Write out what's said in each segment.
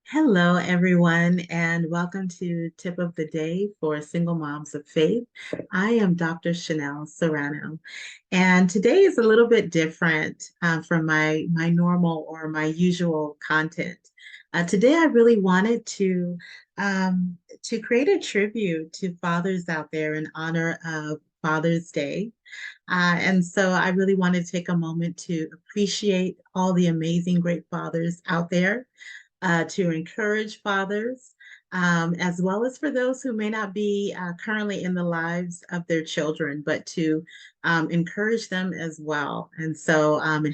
Hello, everyone, and welcome to Tip of the Day for Single Moms of Faith. I am Dr. Chanel Serrano, and today is a little bit different from my normal or my usual content. Today, I really wanted to create a tribute to fathers out there in honor of Father's Day. And so I really wanted to take a moment to appreciate all the amazing, great fathers out there, to encourage fathers, as well as for those who may not be currently in the lives of their children, but to encourage them as well. And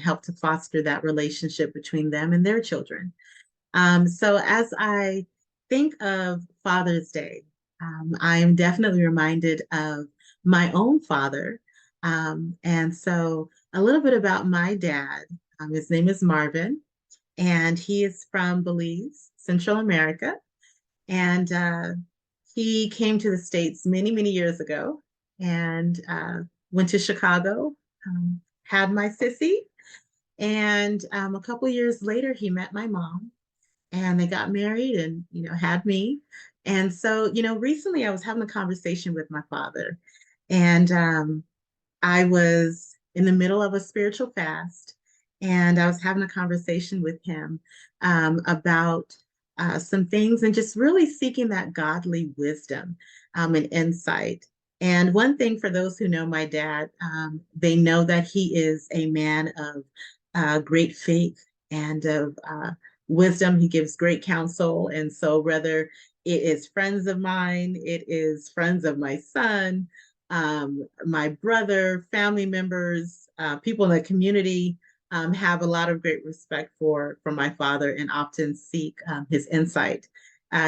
help to foster that relationship between them and their children. So as I think of Father's Day, I am definitely reminded of my own father. And so a little bit about my dad. His name is Marvin, and he is from Belize, Central America. And he came to the States many, many years ago and went to Chicago, had my sissy. And a couple of years later, he met my mom and they got married and, had me. And so, recently I was having a conversation with my father, and I was in the middle of a spiritual fast, and I was having a conversation with him about some things and just really seeking that godly wisdom and insight. And one thing for those who know my dad, they know that he is a man of great faith and of wisdom. He gives great counsel. And so, whether it is friends of mine, it is friends of my son, my brother, family members, people in the community have a lot of great respect for my father and often seek his insight.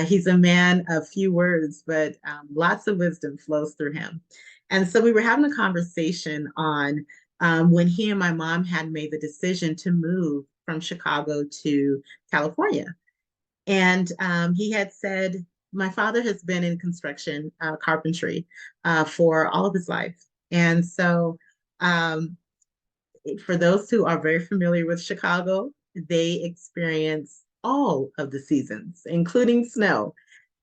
He's a man of few words, but lots of wisdom flows through him. And so we were having a conversation on when he and my mom had made the decision to move from Chicago to California. And he had said, my father has been in construction, carpentry, for all of his life. And so, for those who are very familiar with Chicago, they experience all of the seasons, including snow.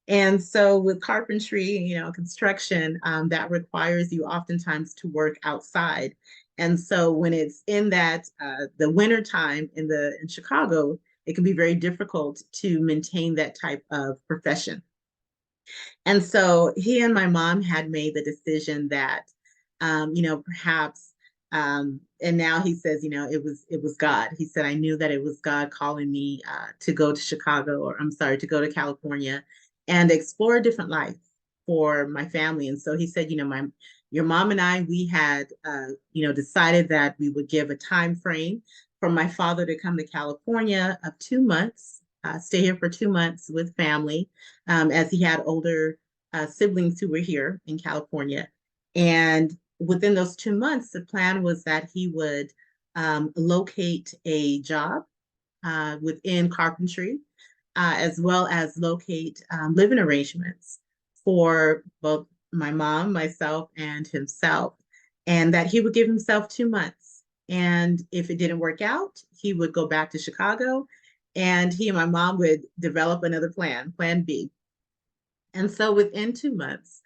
And so, with carpentry, construction, that requires you oftentimes to work outside. And so, when it's in that the winter time in Chicago, it can be very difficult to maintain that type of profession. And so he and my mom had made the decision that, perhaps, and now he says, it was God. He said, I knew that it was God calling me to go to Chicago, or I'm sorry, to go to California and explore a different life for my family. And so he said, your mom and I, we had, decided that we would give a time frame for my father to come to California of 2 months, stay here for 2 months with family, as he had older siblings who were here in California. And within those 2 months, the plan was that he would locate a job within carpentry, as well as locate living arrangements for both my mom, myself, and himself, and that he would give himself 2 months. And if it didn't work out, he would go back to Chicago, and he and my mom would develop another plan, Plan B. And so within 2 months,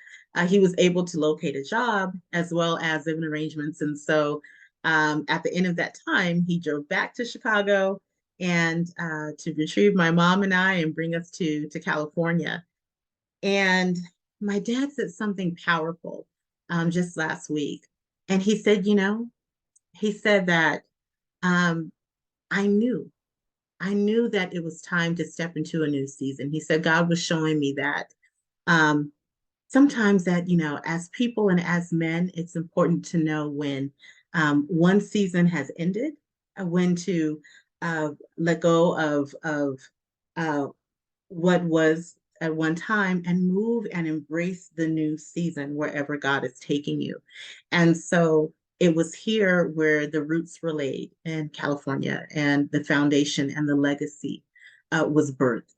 he was able to locate a job as well as living arrangements. And so at the end of that time, he drove back to Chicago and to retrieve my mom and I and bring us to California. And my dad said something powerful just last week. And he said, he said that um, I knew, I knew that it was time to step into a new season. He said God was showing me that um, sometimes that, as people and as men, it's important to know when one season has ended, when to let go of uh, what was at one time and move and embrace the new season wherever God is taking you. And so it was here where the roots were laid in California, and the foundation and the legacy was birthed.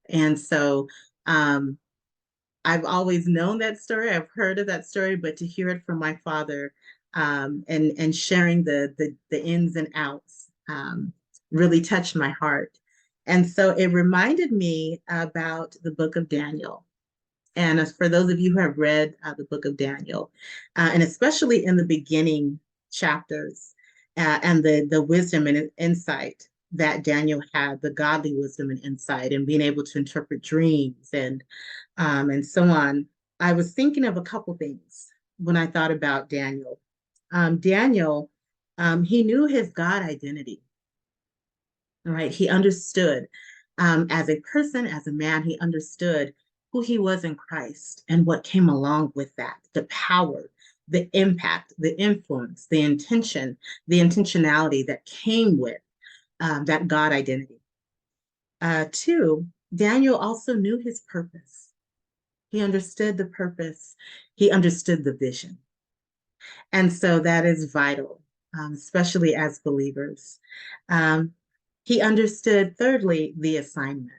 And so um, I've always known that story. I've heard of that story, but to hear it from my father, and sharing the ins and outs, really touched my heart. And so it reminded me about the book of Daniel. And as for those of you who have read the book of Daniel, and especially in the beginning chapters, and the wisdom and insight that Daniel had, the godly wisdom and insight, and being able to interpret dreams and so on, I was thinking of a couple things when I thought about Daniel. Daniel, he knew his God identity, right? He understood as a person, as a man, he understood who he was in Christ and what came along with that, the power, the impact, the influence, the intention, the intentionality that came with that God identity. Two, Daniel also knew his purpose. He understood the purpose. He understood the vision. And so that is vital, especially as believers. Um, he understood, thirdly, the assignment.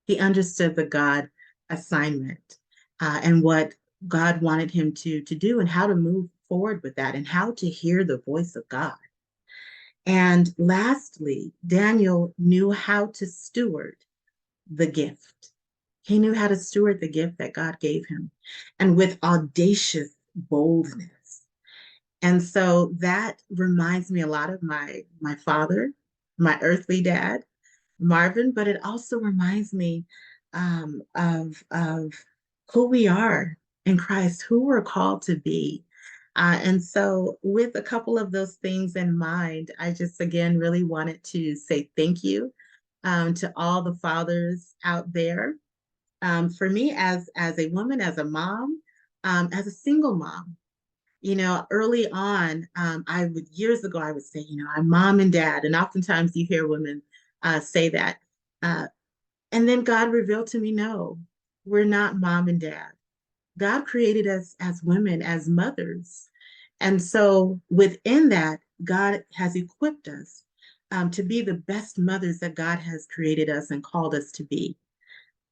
He understood the God assignment and what God wanted him to do and how to move forward with that and how to hear the voice of God. And lastly, Daniel knew how to steward the gift. He knew how to steward the gift that God gave him and with audacious boldness. And so that reminds me a lot of my father, my earthly dad, Marvin, but it also reminds me of who we are in Christ, who we're called to be. And so, with a couple of those things in mind, I just again really wanted to say thank you to all the fathers out there. For me, as a woman, as a mom, as a single mom, early on, I would years ago, I would say, I'm mom and dad. And oftentimes you hear women say that. Uh, and then God revealed to me, no, we're not mom and dad. God created us as women, as mothers. And so within that, God has equipped us to be the best mothers that God has created us and called us to be.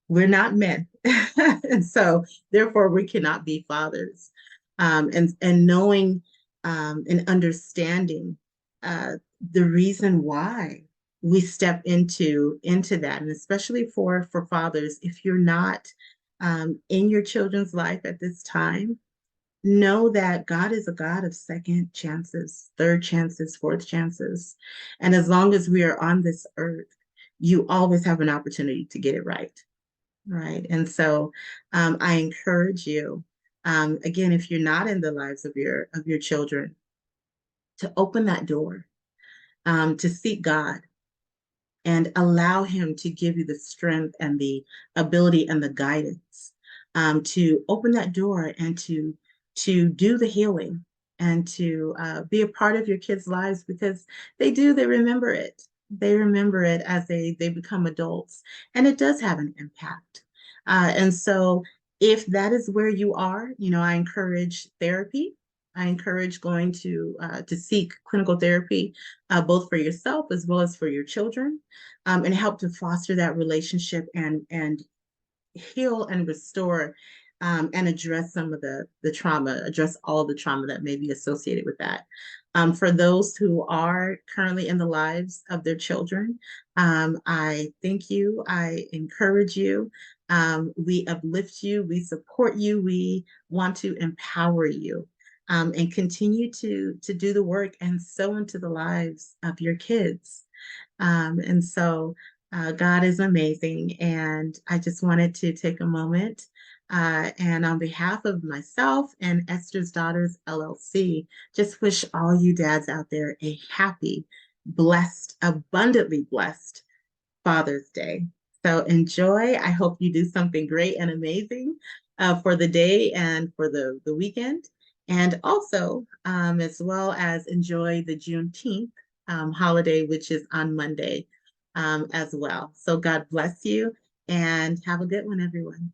We're not men. And so therefore we cannot be fathers. And knowing and understanding uh, the reason why we step into that, and especially for fathers, if you're not in your children's life at this time, know that God is a God of second chances, third chances, fourth chances. And as long as we are on this earth, you always have an opportunity to get it right. Right. And so I encourage you, again, if you're not in the lives of your children, to open that door, to seek God and allow him to give you the strength and the ability and the guidance to open that door and to do the healing and to be a part of your kids' lives because they remember it. They remember it as they become adults, and it does have an impact. And so if that is where you are, I encourage therapy. I encourage going to seek clinical therapy, both for yourself as well as for your children, and help to foster that relationship and heal and restore and address some of the trauma, address all the trauma that may be associated with that. For those who are currently in the lives of their children, I thank you. I encourage you. We uplift you. We support you. We want to empower you. And continue to do the work and sow into the lives of your kids. And so God is amazing. And I just wanted to take a moment and on behalf of myself and Esther's Daughters LLC, just wish all you dads out there a happy, blessed, abundantly blessed Father's Day. So enjoy. I hope you do something great and amazing for the day and for the weekend. And also, as well as enjoy the Juneteenth holiday, which is on Monday as well. So God bless you and have a good one, everyone.